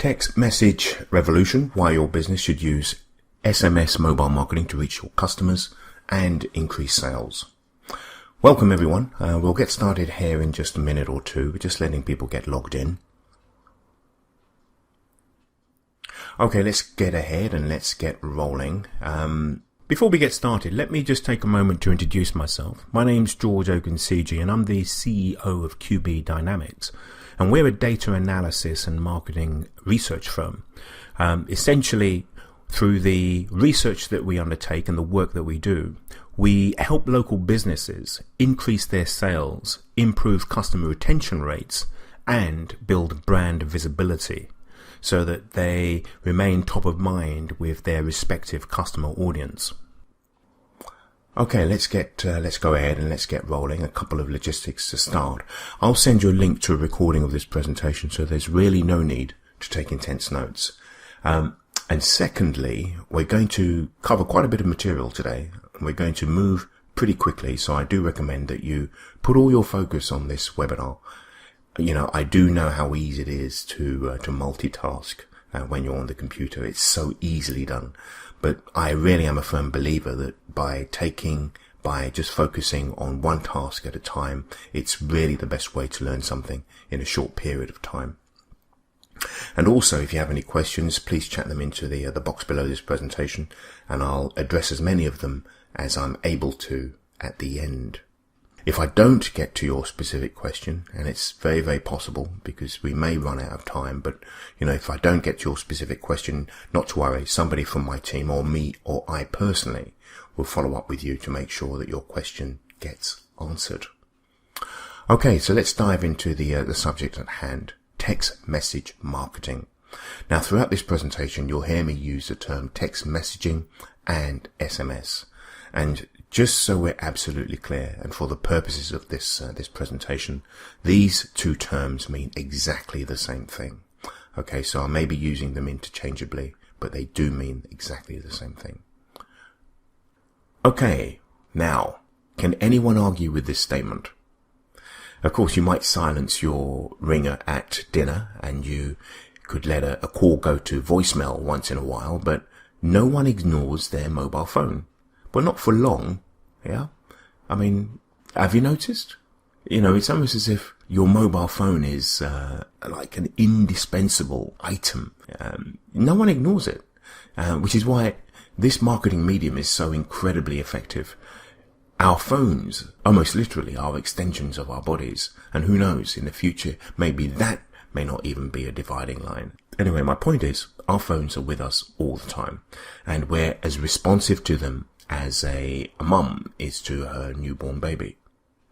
Text message revolution, why your business should use SMS mobile marketing to reach your customers and increase sales. Welcome everyone. We'll get started here in just a minute or two. We're just letting people get logged in. Okay, let's get ahead and let's get rolling. Before we get started, let me just take a moment to introduce myself. My name's Ogunsiji and I'm the CEO of QB Dynamics. And we're a data analysis and marketing research firm. Essentially, through the research that we undertake and the work that we do, we help local businesses increase their sales, improve customer retention rates, and build brand visibility so that they remain top of mind with their respective customer audience. Okay, let's go ahead and let's get rolling. A couple of logistics to start. I'll send you a link to a recording of this presentation, so there's really no need to take intense notes. And secondly, we're going to cover quite a bit of material today. We're going to move pretty quickly, so I do recommend that you put all your focus on this webinar. You know, I do know how easy it is to multitask when you're on the computer. It's so easily done. But I really am a firm believer that by just focusing on one task at a time, it's really the best way to learn something in a short period of time. And also, if you have any questions, please chat them into the box below this presentation, and I'll address as many of them as I'm able to at the end. If I don't get to your specific question, and it's very, very possible because we may run out of time, but you know, if I don't get to your specific question, not to worry, somebody from my team or me or I personally will follow up with you to make sure that your question gets answered. Okay, so let's dive into the subject at hand. Text message marketing. Now, throughout this presentation, you'll hear me use the term text messaging and SMS. And just so we're absolutely clear, and for the purposes of this presentation, these two terms mean exactly the same thing. Okay, so I may be using them interchangeably, but they do mean exactly the same thing. Okay, now, can anyone argue with this statement? Of course, you might silence your ringer at dinner, and you could let a call go to voicemail once in a while, but no one ignores their mobile phone. But not for long, yeah? I mean, have you noticed? You know, it's almost as if your mobile phone is like an indispensable item. No one ignores it, which is why this marketing medium is so incredibly effective. Our phones, almost literally, are extensions of our bodies. And who knows, in the future, maybe that may not even be a dividing line. Anyway, my point is, our phones are with us all the time. And we're as responsive to them as a mum is to her newborn baby.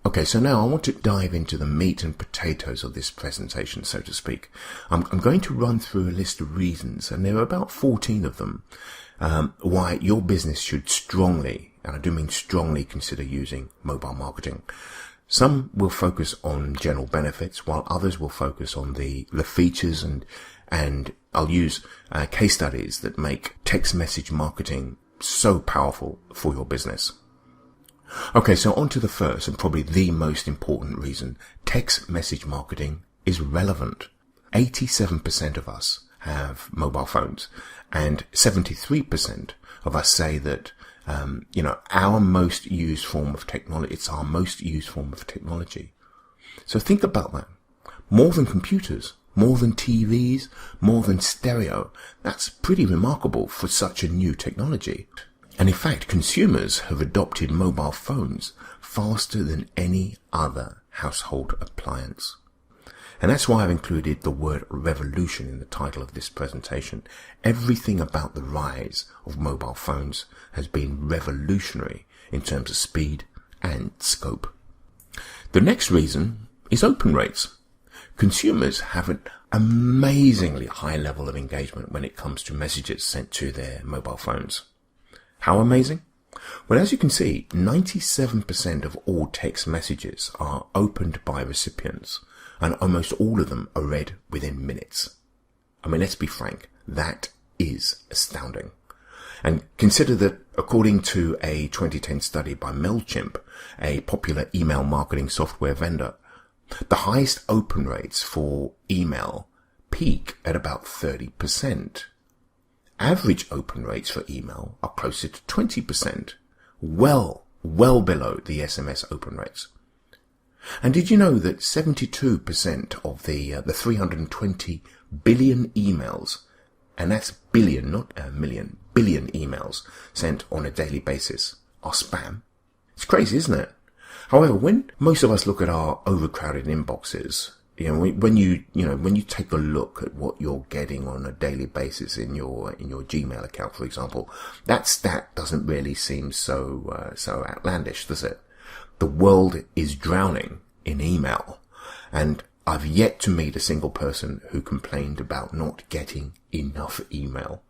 Okay, so now I want to dive into the meat and potatoes of this presentation, so to speak. I'm going to run through a list of reasons, and there are about 14 of them, why your business should strongly, and I do mean strongly, consider using mobile marketing. Some will focus on general benefits, while others will focus on the features, and I'll use case studies that make text message marketing so powerful for your business. Okay, so on to the first and probably the most important reason. Text message marketing is relevant. 87% of us have mobile phones, and 73% of us say that our most used form of technology, it's our most used form of technology. So think about that. More than computers, more than TVs, more than stereo. That's pretty remarkable for such a new technology. And in fact, consumers have adopted mobile phones faster than any other household appliance. And that's why I've included the word revolution in the title of this presentation. Everything about the rise of mobile phones has been revolutionary in terms of speed and scope. The next reason is open rates. Consumers have an amazingly high level of engagement when it comes to messages sent to their mobile phones. How amazing? Well, as you can see, 97% of all text messages are opened by recipients, and almost all of them are read within minutes. I mean, let's be frank, that is astounding. And consider that according to a 2010 study by MailChimp, a popular email marketing software vendor, the highest open rates for email peak at about 30%. Average open rates for email are closer to 20%, well below the SMS open rates. And did you know that 72% of the 320 billion emails, and that's billion, not a million, billion emails sent on a daily basis, are spam? It's crazy, isn't it? However, when most of us look at our overcrowded inboxes, when you take a look at what you're getting on a daily basis in your Gmail account, for example, that stat doesn't really seem so outlandish, does it? The world is drowning in email, and I've yet to meet a single person who complained about not getting enough email.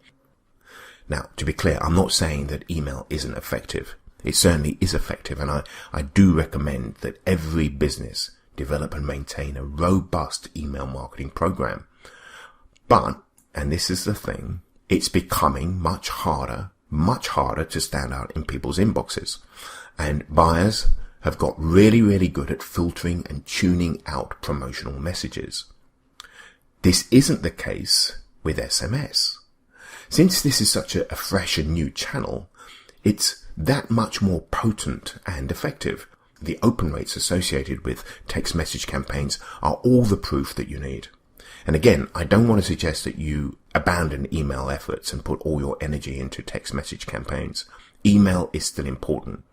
Now, to be clear, I'm not saying that email isn't effective. It certainly is effective, and I do recommend that every business develop and maintain a robust email marketing program. But, and this is the thing, it's becoming much harder to stand out in people's inboxes. And buyers have got really good at filtering and tuning out promotional messages. This isn't the case with SMS. Since this is such a fresh and new channel, it's that much more potent and effective. The open rates associated with text message campaigns are all the proof that you need. And again, I don't want to suggest that you abandon email efforts and put all your energy into text message campaigns. Email is still important.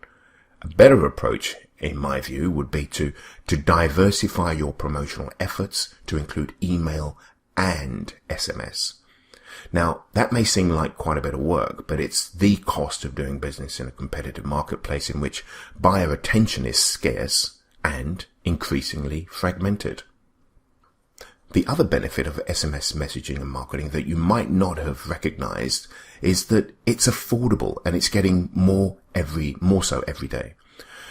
A better approach, in my view, would be to diversify your promotional efforts to include email and SMS. Now, that may seem like quite a bit of work, but it's the cost of doing business in a competitive marketplace in which buyer attention is scarce and increasingly fragmented. The other benefit of SMS messaging and marketing that you might not have recognized is that it's affordable and it's getting more so every day.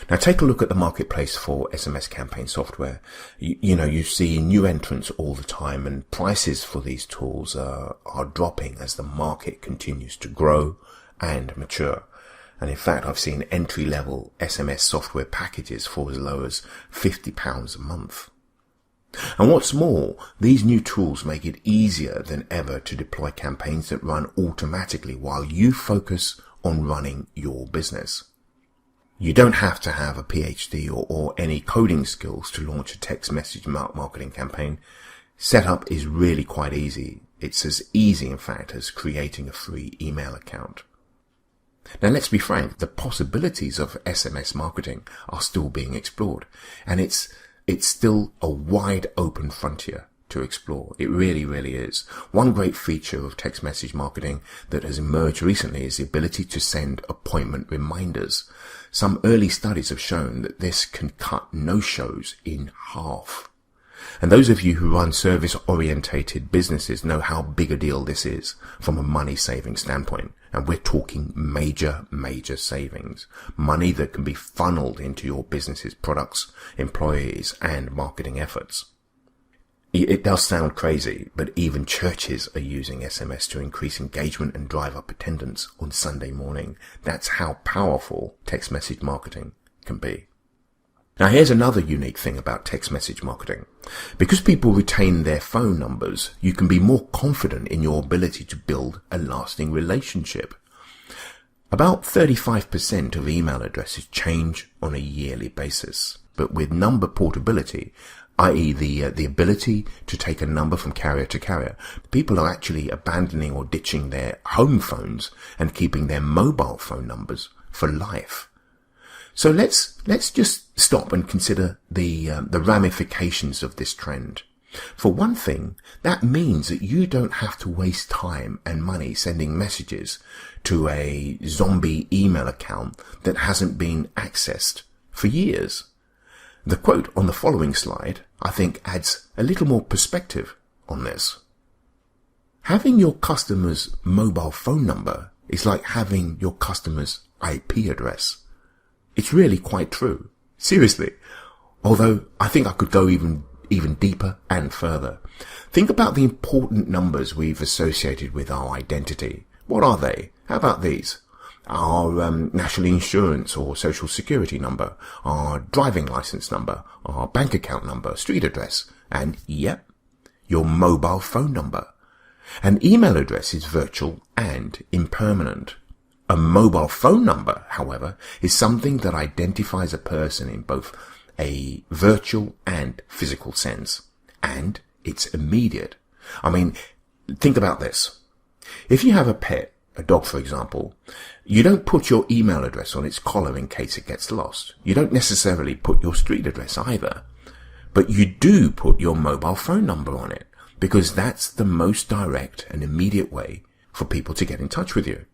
Now take a look at the marketplace for SMS campaign software. You see new entrants all the time, and prices for these tools are dropping as the market continues to grow and mature. And in fact, I've seen entry-level SMS software packages for as low as £50 a month. And what's more, these new tools make it easier than ever to deploy campaigns that run automatically while you focus on running your business. You don't have to have a PhD or any coding skills to launch a text message marketing campaign. Setup is really quite easy. It's as easy, in fact, as creating a free email account. Now, let's be frank, the possibilities of SMS marketing are still being explored, and it's still a wide open frontier to explore. It really is. One great feature of text message marketing that has emerged recently is the ability to send appointment reminders. Some early studies have shown that this can cut no-shows in half. And those of you who run service-orientated businesses know how big a deal this is from a money-saving standpoint. And we're talking major savings. Money that can be funneled into your business's products, employees, and marketing efforts. It does sound crazy, but even churches are using SMS to increase engagement and drive up attendance on Sunday morning. That's how powerful text message marketing can be. Now, here's another unique thing about text message marketing. Because people retain their phone numbers, you can be more confident in your ability to build a lasting relationship. About 35% of email addresses change on a yearly basis, but with number portability, i.e. the ability to take a number from carrier to carrier, people are actually abandoning or ditching their home phones and keeping their mobile phone numbers for life. So let's just stop and consider the ramifications of this trend. For one thing, that means that you don't have to waste time and money sending messages to a zombie email account that hasn't been accessed for years. The quote on the following slide, I think, adds a little more perspective on this. Having your customer's mobile phone number is like having your customer's IP address. It's really quite true. Seriously. Although I think I could go even deeper and further. Think about the important numbers we've associated with our identity. What are they? How about these? Our national insurance or social security number, our driving license number, our bank account number, street address, and yep, your mobile phone number. An email address is virtual and impermanent. A mobile phone number, however, is something that identifies a person in both a virtual and physical sense. And it's immediate. I mean, think about this. If you have a pet, a dog for example, you don't put your email address on its collar in case it gets lost. You don't necessarily put your street address either. But you do put your mobile phone number on it, because that's the most direct and immediate way for people to get in touch with you.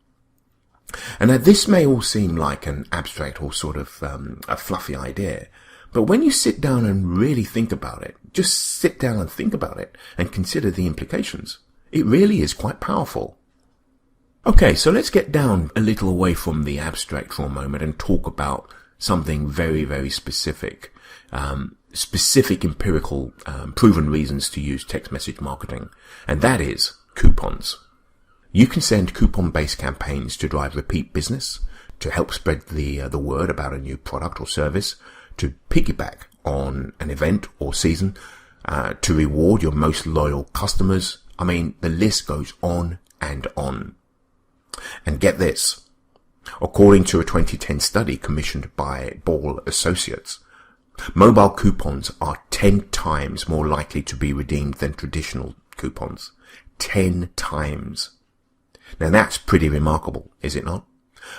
And now this may all seem like an abstract or sort of a fluffy idea, but when you sit down and really think about it, just sit down and think about it and consider the implications, it really is quite powerful. Okay, so let's get down a little away from the abstract for a moment and talk about something very, very specific. Specific empirical proven reasons to use text message marketing, and that is coupons. You can send coupon-based campaigns to drive repeat business, to help spread the word about a new product or service, to piggyback on an event or season, to reward your most loyal customers. I mean, the list goes on and on. And get this, according to a 2010 study commissioned by Ball Associates, mobile coupons are 10 times more likely to be redeemed than traditional coupons. 10 times. Now that's pretty remarkable, is it not?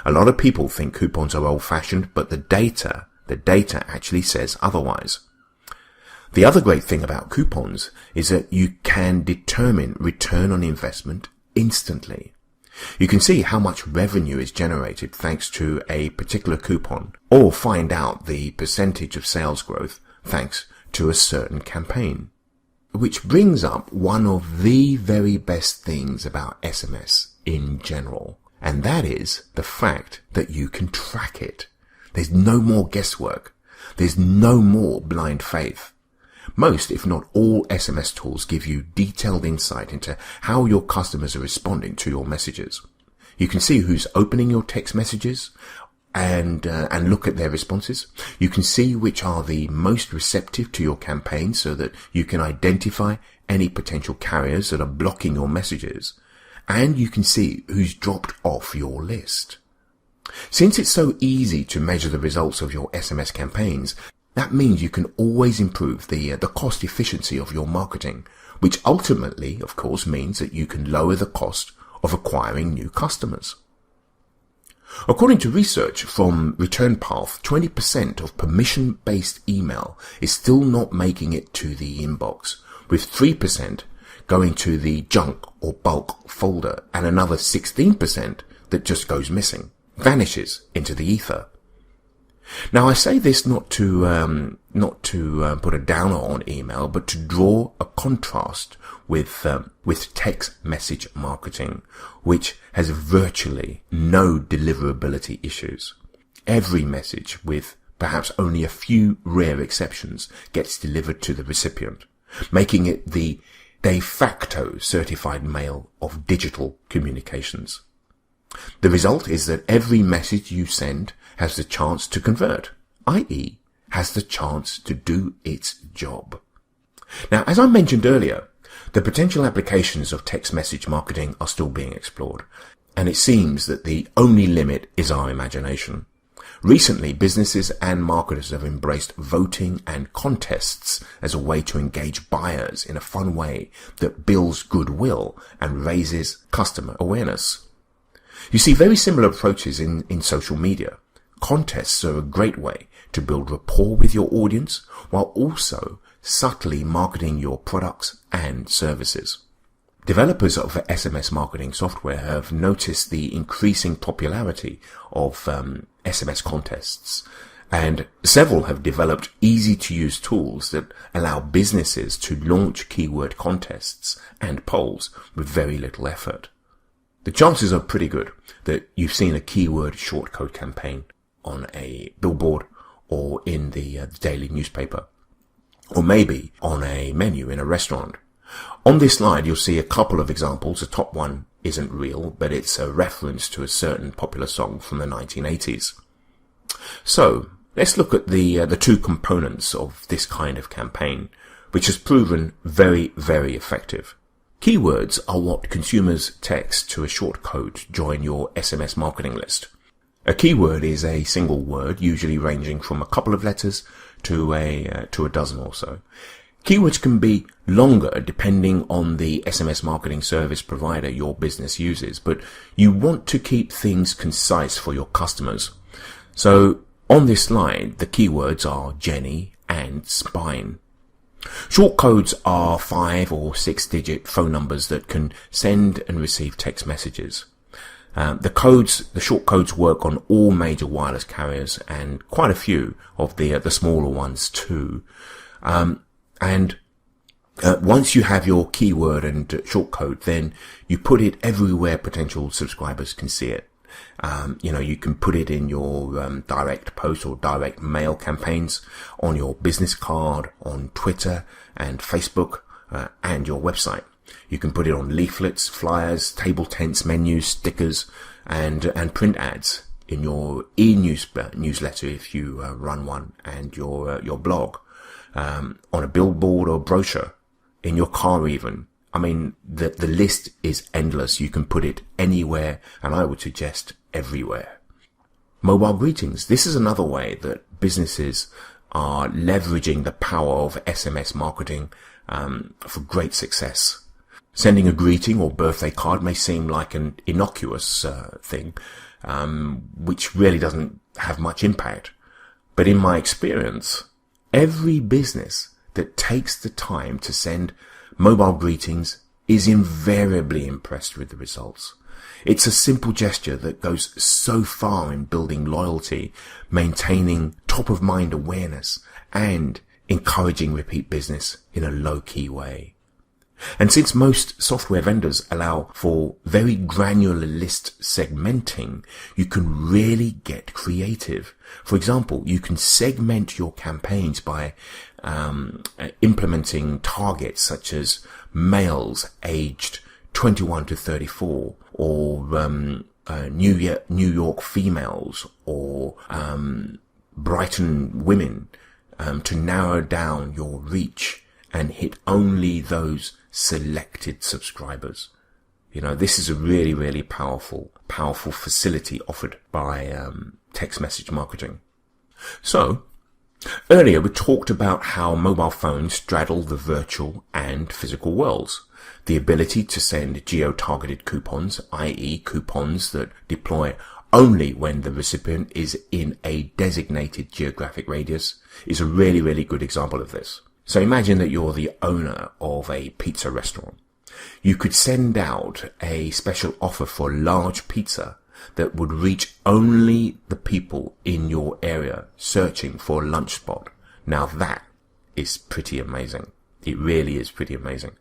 A lot of people think coupons are old-fashioned, but the data actually says otherwise. The other great thing about coupons is that you can determine return on investment instantly. You can see how much revenue is generated thanks to a particular coupon, or find out the percentage of sales growth thanks to a certain campaign. Which brings up one of the very best things about SMS in general, and that is the fact that you can track it. There's no more guesswork. There's no more blind faith. Most, if not all, SMS tools give you detailed insight into how your customers are responding to your messages. You can see who's opening your text messages and look at their responses. You can see which are the most receptive to your campaign so that you can identify any potential carriers that are blocking your messages. And you can see who's dropped off your list. Since it's so easy to measure the results of your SMS campaigns, that means you can always improve the cost efficiency of your marketing, which ultimately, of course, means that you can lower the cost of acquiring new customers. According to research from Return Path, 20% of permission-based email is still not making it to the inbox, with 3% going to the junk or bulk folder, and another 16% that just goes missing, vanishes into the ether. Now, I say this not to put a downer on email, but to draw a contrast with text message marketing, which has virtually no deliverability issues. Every message, with perhaps only a few rare exceptions, gets delivered to the recipient, making it the de facto certified mail of digital communications. The result is that every message you send has the chance to convert, i.e., has the chance to do its job. Now, as I mentioned earlier, the potential applications of text message marketing are still being explored, and it seems that the only limit is our imagination. Recently, businesses and marketers have embraced voting and contests as a way to engage buyers in a fun way that builds goodwill and raises customer awareness. You see very similar approaches in social media. Contests are a great way to build rapport with your audience while also subtly marketing your products and services. Developers of SMS marketing software have noticed the increasing popularity of SMS contests, and several have developed easy-to-use tools that allow businesses to launch keyword contests and polls with very little effort. The chances are pretty good that you've seen a keyword shortcode campaign on a billboard or in the daily newspaper, or maybe on a menu in a restaurant. On this slide, you'll see a couple of examples. The top one isn't real, but it's a reference to a certain popular song from the 1980s. So, let's look at the two components of this kind of campaign. which has proven very, very effective. Keywords are what consumers text to a shortcode to join your SMS marketing list. A keyword is a single word, usually ranging from a couple of letters to a dozen or so. Keywords can be longer depending on the SMS marketing service provider your business uses, but you want to keep things concise for your customers. So on this slide, the keywords are Jenny and spine. Shortcodes are 5 or 6 digit phone numbers that can send and receive text messages. The shortcodes work on all major wireless carriers and quite a few of the smaller ones too. Once you have your keyword and shortcode, then you put it everywhere potential subscribers can see it. You can put it in your direct post or direct mail campaigns, on your business card, on Twitter and Facebook, and your website. You can put it on leaflets, flyers, table tents, menus, stickers, and print ads in your newsletter if you run one, and your blog, on a billboard or brochure, in your car even. I mean, the list is endless. You can put it anywhere, and I would suggest everywhere. Mobile greetings. This is another way that businesses are leveraging the power of SMS marketing for great success. Sending a greeting or birthday card may seem like an innocuous thing, which really doesn't have much impact. But in my experience, every business that takes the time to send mobile greetings is invariably impressed with the results. It's a simple gesture that goes so far in building loyalty, maintaining top-of-mind awareness, and encouraging repeat business in a low-key way. And since most software vendors allow for very granular list segmenting, you can really get creative. For example, you can segment your campaigns by implementing targets such as males aged 21 to 34, or New York females, or Brighton women, to narrow down your reach and hit only those selected subscribers. This is a really, really powerful facility offered by text message marketing. So, earlier we talked about how mobile phones straddle the virtual and physical worlds. The ability to send geo-targeted coupons, i.e. coupons that deploy only when the recipient is in a designated geographic radius, is a really, really good example of this. So imagine that you're the owner of a pizza restaurant. You could send out a special offer for large pizza that would reach only the people in your area searching for a lunch spot. Now that is pretty amazing. It really is pretty amazing.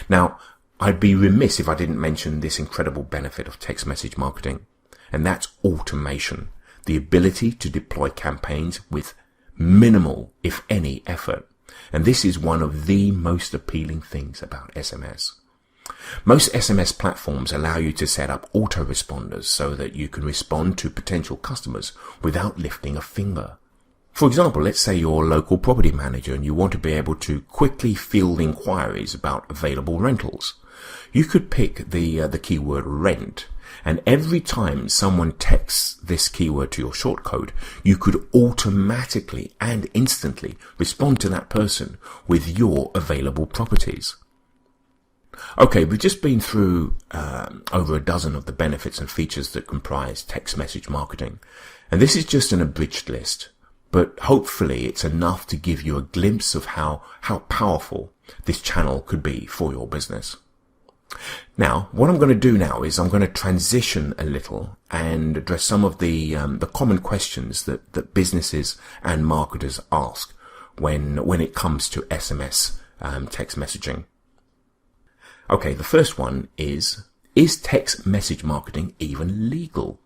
Now, I'd be remiss if I didn't mention this incredible benefit of text message marketing, and that's automation. The ability to deploy campaigns with minimal, if any, effort. And this is one of the most appealing things about SMS. Most SMS platforms allow you to set up autoresponders so that you can respond to potential customers without lifting a finger. For example, let's say you're a local property manager and you want to be able to quickly field inquiries about available rentals. You could pick the keyword rent, and every time someone texts this keyword to your shortcode, you could automatically and instantly respond to that person with your available properties. Okay, we've just been through over a dozen of the benefits and features that comprise text message marketing, and this is just an abridged list, but hopefully it's enough to give you a glimpse of how powerful this channel could be for your business. Now, what I'm going to do now is I'm going to transition a little and address some of the common questions that businesses and marketers ask when it comes to SMS text messaging. Okay, the first one is text message marketing even legal?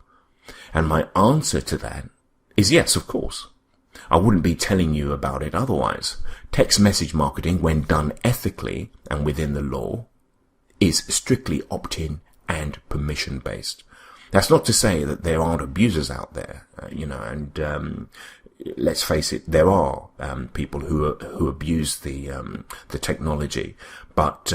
And my answer to that is yes, of course. I wouldn't be telling you about it otherwise. Text message marketing, when done ethically and within the law, is strictly opt-in and permission-based. That's not to say that there aren't abusers out there, and let's face it, there are people who abuse the technology, but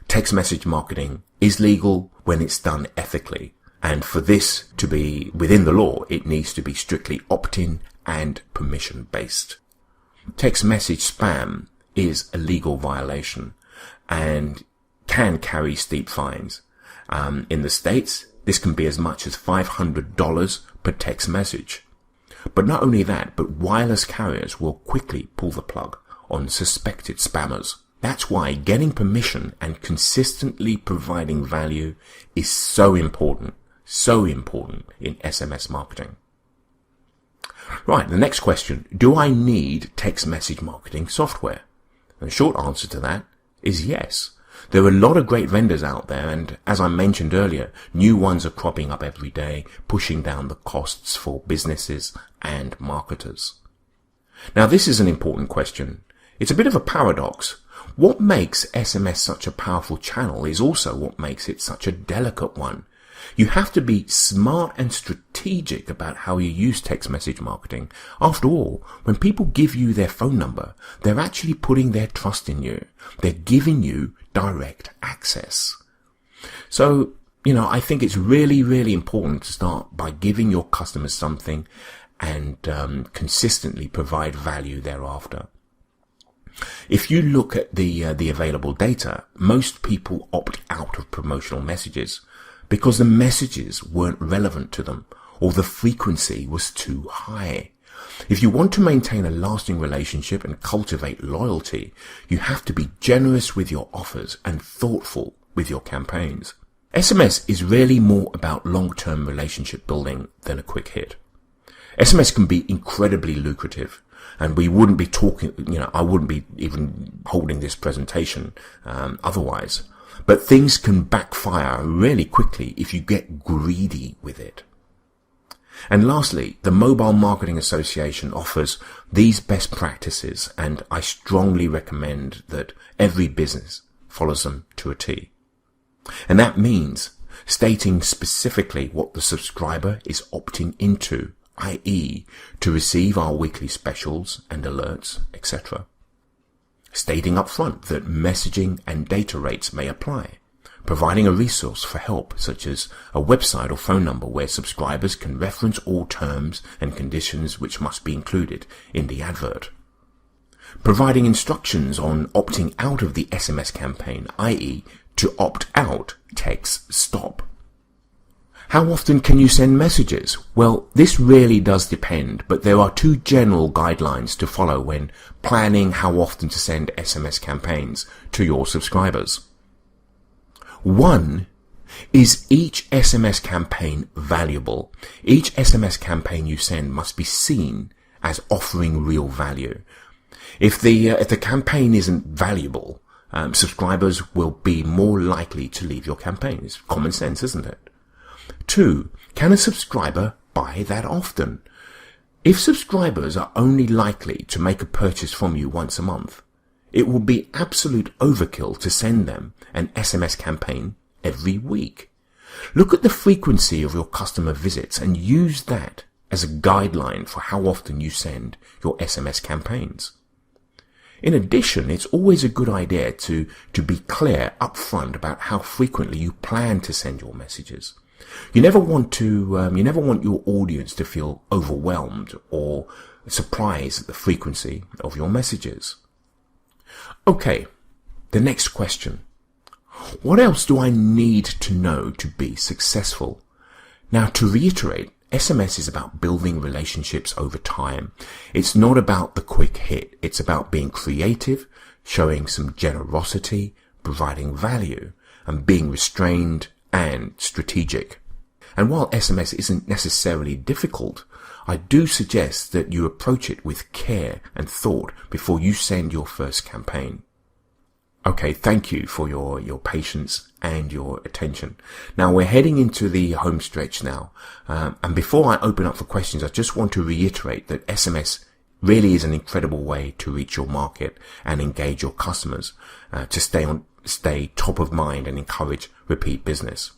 text message marketing is legal when it's done ethically. And for this to be within the law, it needs to be strictly opt-in and permission-based. Text message spam is a legal violation and can carry steep fines. In the States, this can be as much as $500 per text message. But not only that, but wireless carriers will quickly pull the plug on suspected spammers. That's why getting permission and consistently providing value is so important in SMS marketing. Right, the next question. Do I need text message marketing software? The short answer to that is yes. There are a lot of great vendors out there, and as I mentioned earlier, new ones are cropping up every day, pushing down the costs for businesses and marketers. Now, this is an important question. It's a bit of a paradox. What makes SMS such a powerful channel is also what makes it such a delicate one. You have to be smart and strategic about how you use text message marketing. After all, when people give you their phone number, they're actually putting their trust in you. They're giving you direct access. So, I think it's really, really important to start by giving your customers something and consistently provide value thereafter. If you look at the available data, most people opt out of promotional messages because the messages weren't relevant to them or the frequency was too high. If you want to maintain a lasting relationship and cultivate loyalty, you have to be generous with your offers and thoughtful with your campaigns. SMS is really more about long-term relationship building than a quick hit. SMS can be incredibly lucrative, and we wouldn't be talking, I wouldn't be even holding this presentation otherwise. But things can backfire really quickly if you get greedy with it. And lastly, the Mobile Marketing Association offers these best practices, and I strongly recommend that every business follows them to a T. And that means stating specifically what the subscriber is opting into, i.e., to receive our weekly specials and alerts, etc. Stating up front that messaging and data rates may apply. Providing a resource for help, such as a website or phone number where subscribers can reference all terms and conditions which must be included in the advert. Providing instructions on opting out of the SMS campaign, i.e., to opt out, text stop. How often can you send messages? Well, this really does depend, but there are two general guidelines to follow when planning how often to send SMS campaigns to your subscribers. One is each SMS campaign valuable. Each SMS campaign you send must be seen as offering real value. If the campaign isn't valuable, subscribers will be more likely to leave your campaign. It's common sense, isn't it? 2, can a subscriber buy that often? If subscribers are only likely to make a purchase from you once a month, it will be absolute overkill to send them an SMS campaign every week. Look at the frequency of your customer visits and use that as a guideline for how often you send your SMS campaigns. In addition, it's always a good idea to be clear upfront about how frequently you plan to send your messages. You never want your audience to feel overwhelmed or surprised at the frequency of your messages. Okay, the next question. What else do I need to know to be successful? Now, to reiterate, SMS is about building relationships over time. It's not about the quick hit. It's about being creative, showing some generosity, providing value, and being restrained and strategic. And while SMS isn't necessarily difficult, I do suggest that you approach it with care and thought before you send your first campaign. Okay, thank you for your patience and your attention. Now we're heading into the home stretch now. And before I open up for questions, I just want to reiterate that SMS really is an incredible way to reach your market and engage your customers, to stay top of mind and encourage repeat business.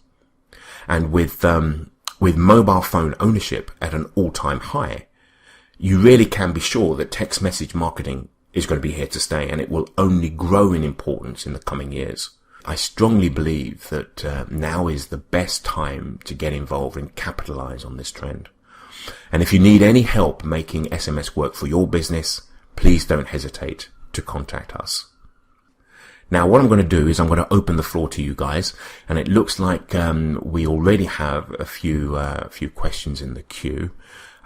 And with mobile phone ownership at an all-time high, you really can be sure that text message marketing is going to be here to stay, and it will only grow in importance in the coming years. I strongly believe that now is the best time to get involved and capitalize on this trend. And if you need any help making SMS work for your business, please don't hesitate to contact us. Now, what I'm going to do is I'm going to open the floor to you guys, and it looks like we already have a few questions in the queue.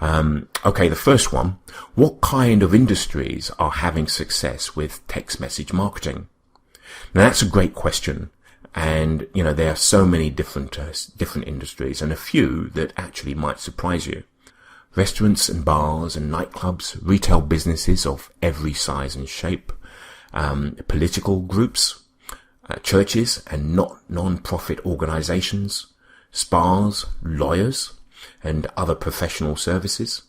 Okay, the first one: what kind of industries are having success with text message marketing? Now, that's a great question, and there are so many different industries, and a few that actually might surprise you. Restaurants and bars and nightclubs, retail businesses of every size and shape, political groups, churches and non-profit organizations, spas, lawyers and other professional services,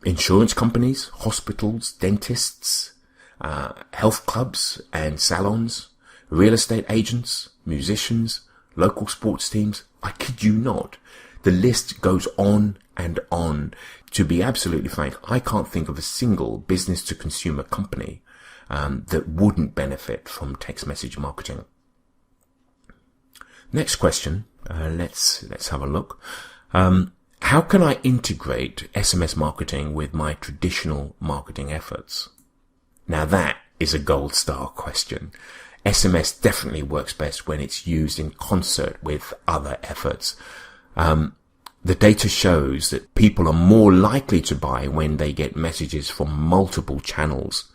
insurance companies, hospitals, dentists, health clubs and salons, real estate agents, musicians, local sports teams. I kid you not. The list goes on and on. To be absolutely frank, I can't think of a single business-to-consumer company that wouldn't benefit from text message marketing. Next question. Let's have a look. How can I integrate SMS marketing with my traditional marketing efforts? Now that is a gold star question. SMS definitely works best when it's used in concert with other efforts. The data shows that people are more likely to buy when they get messages from multiple channels.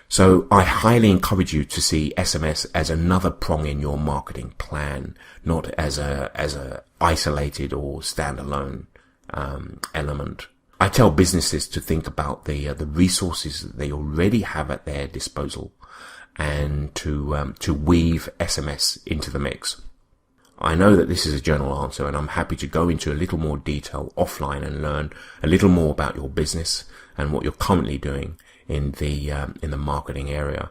So I highly encourage you to see SMS as another prong in your marketing plan, not as a isolated or standalone element. I tell businesses to think about the resources that they already have at their disposal, and to weave SMS into the mix. I know that this is a general answer, and I'm happy to go into a little more detail offline and learn a little more about your business and what you're currently doing in the marketing area.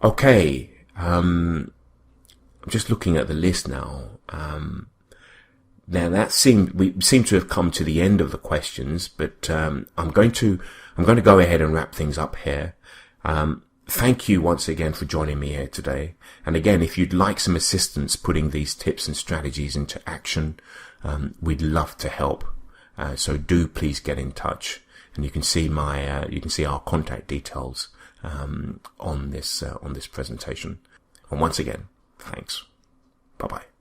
Okay, I'm just looking at the list now. Now we seem to have come to the end of the questions, but I'm going to go ahead and wrap things up here. Thank you once again for joining me here today. And again, if you'd like some assistance putting these tips and strategies into action, we'd love to help. So do please get in touch. And you can see our contact details on this presentation. And once again, thanks. Bye bye.